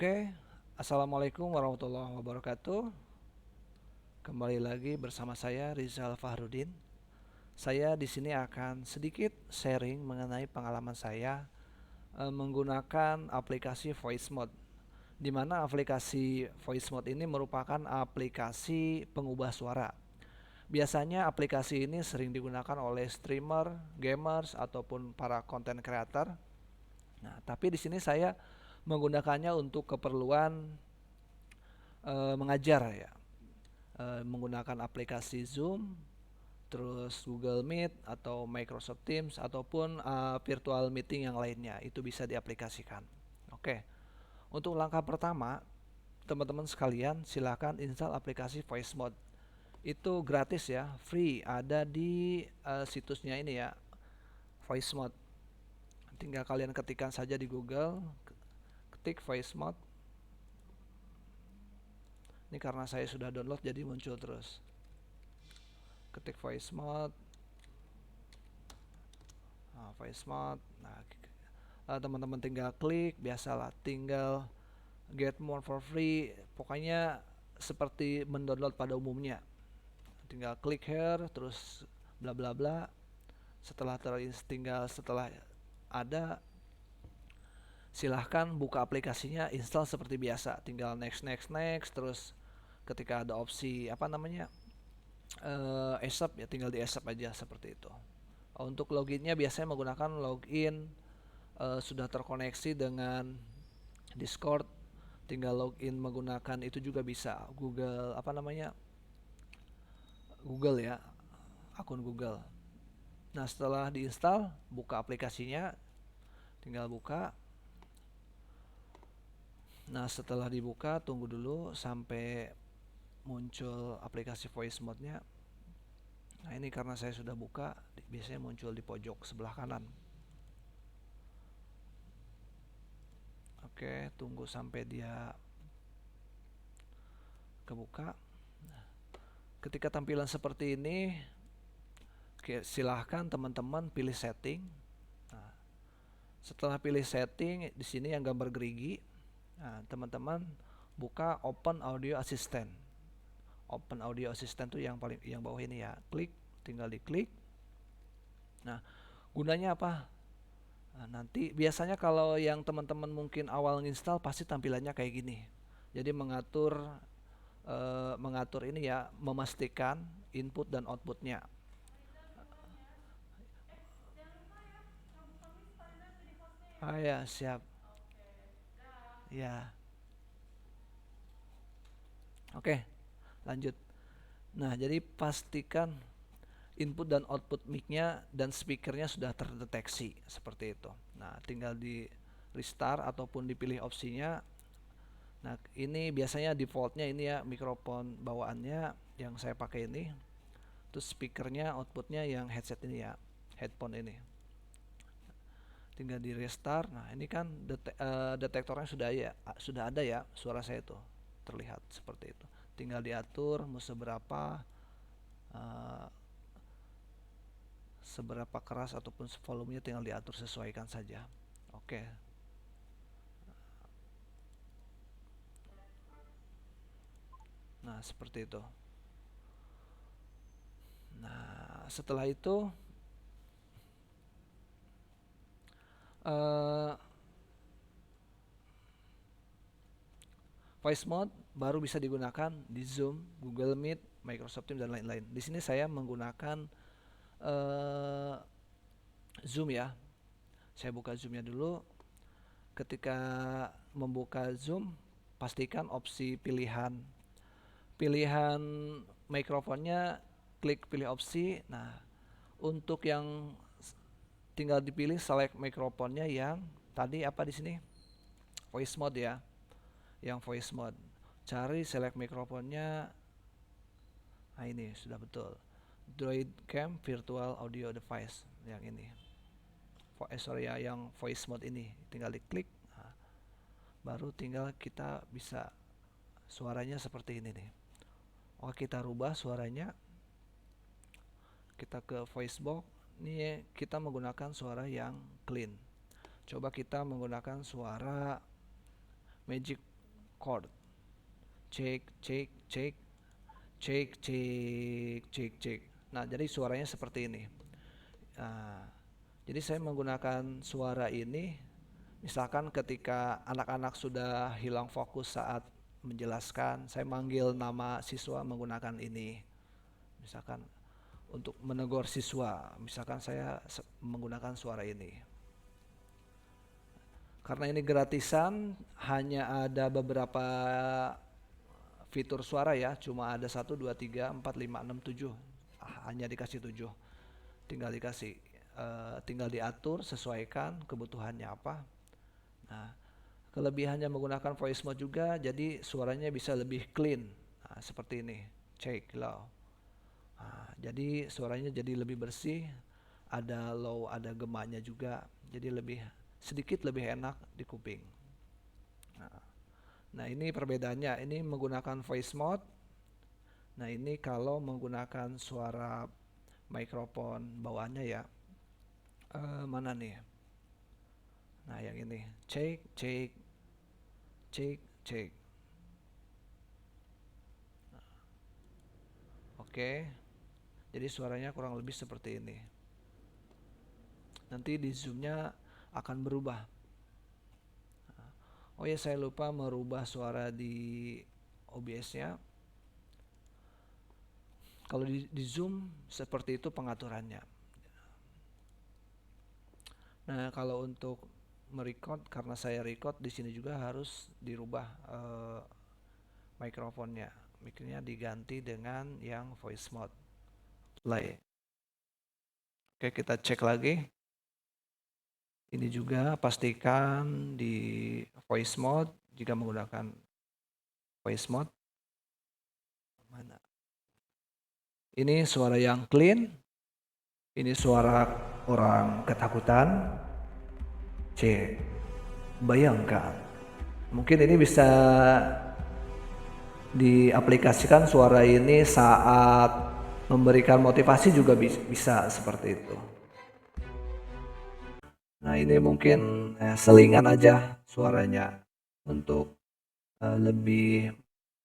Oke, Assalamualaikum warahmatullahi wabarakatuh. Kembali lagi bersama saya Rizal Fahrudin. Saya di sini akan sedikit sharing mengenai pengalaman saya menggunakan aplikasi Voice Mode. Di mana aplikasi Voice Mode ini merupakan aplikasi pengubah suara. Biasanya aplikasi ini sering digunakan oleh streamer, gamers ataupun para content creator. Nah, tapi di sini saya menggunakannya untuk keperluan mengajar ya, menggunakan aplikasi Zoom, terus Google Meet atau Microsoft Teams ataupun virtual meeting yang lainnya itu bisa diaplikasikan. Oke, untuk langkah pertama, teman-teman sekalian silahkan install aplikasi Voice Mode. Itu gratis ya, free, ada di situsnya ini ya, Voice Mode. Tinggal kalian ketikkan saja di Google, ketik Voice Mode. Ini karena saya sudah download jadi muncul terus. Ketik Voice Mode. Voice Mode. Nah, teman-teman tinggal klik, biasalah, tinggal get more for free. Pokoknya seperti mendownload pada umumnya. Tinggal klik here, terus bla bla bla. Setelah ada, silahkan buka aplikasinya, install seperti biasa. Tinggal next next next, terus ketika ada opsi accept ya tinggal di accept aja seperti itu. Untuk loginnya biasanya menggunakan login sudah terkoneksi dengan Discord, tinggal login menggunakan itu juga bisa Google Google ya, akun Google. Nah, setelah diinstal, buka aplikasinya, tinggal buka. Nah, setelah dibuka, tunggu dulu sampai muncul aplikasi voice mode-nya. Nah, ini karena saya sudah buka, biasanya muncul di pojok sebelah kanan. Oke, tunggu sampai dia kebuka. Ketika tampilan seperti ini, silahkan teman-teman pilih setting. Nah, setelah pilih setting, di sini yang gambar gerigi, nah, teman-teman buka Open Audio Assistant. Open Audio Assistant itu yang bawah ini ya. Klik, tinggal diklik. Nah, gunanya apa? Nah, nanti biasanya kalau yang teman-teman mungkin awal install pasti tampilannya kayak gini. Jadi mengatur ini ya, memastikan input dan outputnya. Ah ya, siap. Ya. Oke, lanjut. Nah, jadi pastikan input dan output mic-nya dan speakernya sudah terdeteksi seperti itu. Nah, tinggal di restart ataupun dipilih opsinya. Nah, ini biasanya defaultnya ini ya, mikrofon bawaannya yang saya pakai ini. Terus speakernya, outputnya yang headset ini ya, headphone ini. Tinggal di restart. Nah, ini kan detektornya sudah ada ya, suara saya itu terlihat seperti itu. Tinggal diatur mau uh, seberapa keras ataupun volumenya tinggal diatur, sesuaikan saja. Oke. Nah, seperti itu. Nah, setelah itu voice mode baru bisa digunakan di Zoom, Google Meet, Microsoft Teams dan lain-lain. Di sini saya menggunakan Zoom ya. Saya buka Zoom-nya dulu. Ketika membuka Zoom, pastikan opsi pilihan mikrofonnya, klik pilih opsi. Nah, untuk yang tinggal dipilih select mikrofonnya yang tadi apa di sini? Voice mode ya. Yang voice mode. Cari select mikrofonnya. Nah, ini sudah betul. Droid Cam Virtual Audio Device yang ini. Yang voice mode ini tinggal diklik. Nah, baru tinggal kita bisa suaranya seperti ini nih. Oke, kita rubah suaranya. Kita ke voice box. Ini kita menggunakan suara yang clean. Coba kita menggunakan suara Magic chord. Cek, cek, cek, cek, cek, cek, cek. Nah, jadi suaranya seperti ini. Nah, jadi saya menggunakan suara ini, misalkan ketika anak-anak sudah hilang fokus saat menjelaskan, saya manggil nama siswa menggunakan ini. Misalkan untuk menegur siswa, misalkan saya menggunakan suara ini. Karena ini gratisan, hanya ada beberapa fitur suara ya, cuma ada 1, 2, 3, 4, 5, 6, 7. Hanya dikasih 7. Tinggal diatur, sesuaikan kebutuhannya apa. Nah, kelebihannya menggunakan voice mode juga, jadi suaranya bisa lebih clean. Nah, seperti ini, check low. Nah, jadi suaranya jadi lebih bersih, ada low, ada gemanya juga, jadi sedikit lebih enak di kuping. Nah, ini perbedaannya, ini menggunakan voice mode. Nah, ini kalau menggunakan suara mikrofon bawaannya ya. Mana nih? Nah, yang ini, cek, cek, cek, cek. Oke, jadi suaranya kurang lebih seperti ini. Nanti di zoomnya akan berubah. Oh ya, saya lupa merubah suara di OBS-nya. Kalau di zoom seperti itu pengaturannya. Nah, kalau untuk merecord, karena saya record di sini juga harus dirubah mikrofonnya. Mic-nya diganti dengan yang voice mode. Play. Oke, kita cek lagi. Ini juga pastikan di voice mode jika menggunakan voice mode. Mana? Ini suara yang clean. Ini suara orang ketakutan. C. Bayangkan. Mungkin ini bisa diaplikasikan suara ini saat memberikan motivasi juga bisa seperti itu. Nah, ini mungkin selingan aja suaranya untuk lebih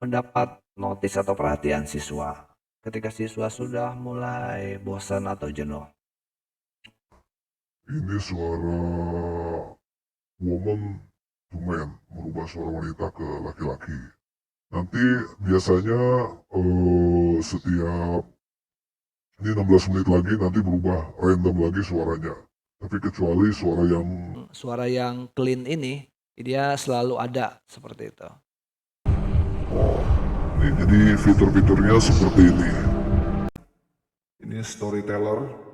mendapat notis atau perhatian siswa ketika siswa sudah mulai bosan atau jenuh. Ini suara woman to man, merubah suara wanita ke laki-laki. Nanti biasanya setiap ini 16 menit lagi nanti berubah random lagi suaranya. Tapi kecuali suara yang clean ini dia selalu ada seperti itu. Nih, jadi fitur-fiturnya seperti ini. Ini storyteller.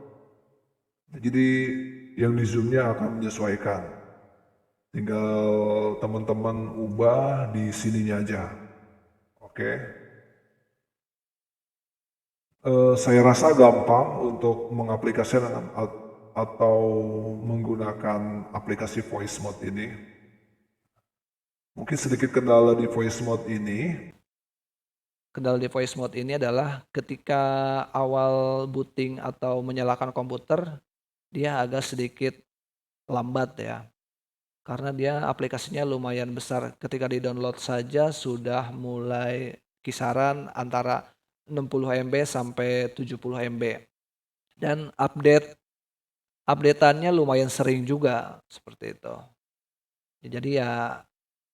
Jadi yang di zoomnya akan menyesuaikan. Tinggal teman-teman ubah di sininya aja. Oke. Saya rasa gampang untuk mengaplikasikan atau menggunakan aplikasi voice mode ini. Mungkin sedikit kendala di voice mode ini. Kendala di voice mode ini adalah ketika awal booting atau menyalakan komputer, dia agak sedikit lambat ya. Karena dia aplikasinya lumayan besar. Ketika di-download saja sudah mulai kisaran antara 60 MB sampai 70 MB. Dan updateannya lumayan sering juga seperti itu. Jadi ya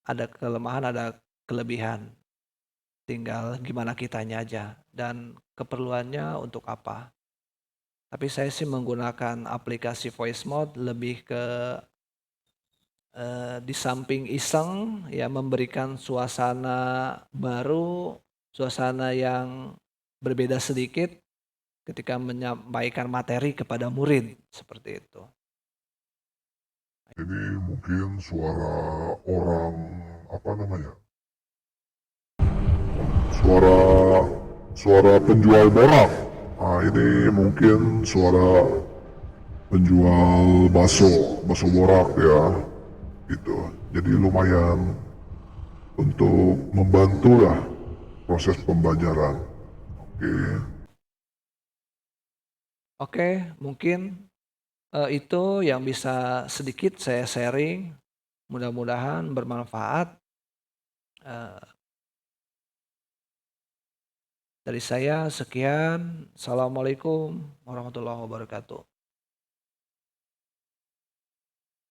ada kelemahan, ada kelebihan. Tinggal gimana kitanya aja dan keperluannya untuk apa. Tapi saya sih menggunakan aplikasi voice mode lebih ke di samping iseng ya memberikan suasana baru, suasana yang berbeda sedikit ketika menyampaikan materi kepada murid seperti itu. Ini mungkin suara orang, apa namanya? Suara penjual borak. Nah, ini mungkin suara penjual bakso borak ya. Gitu. Jadi lumayan untuk membantu lah proses pembelajaran. Oke. Oke, mungkin itu yang bisa sedikit saya sharing. Mudah-mudahan bermanfaat. Dari saya sekian. Assalamualaikum warahmatullahi wabarakatuh.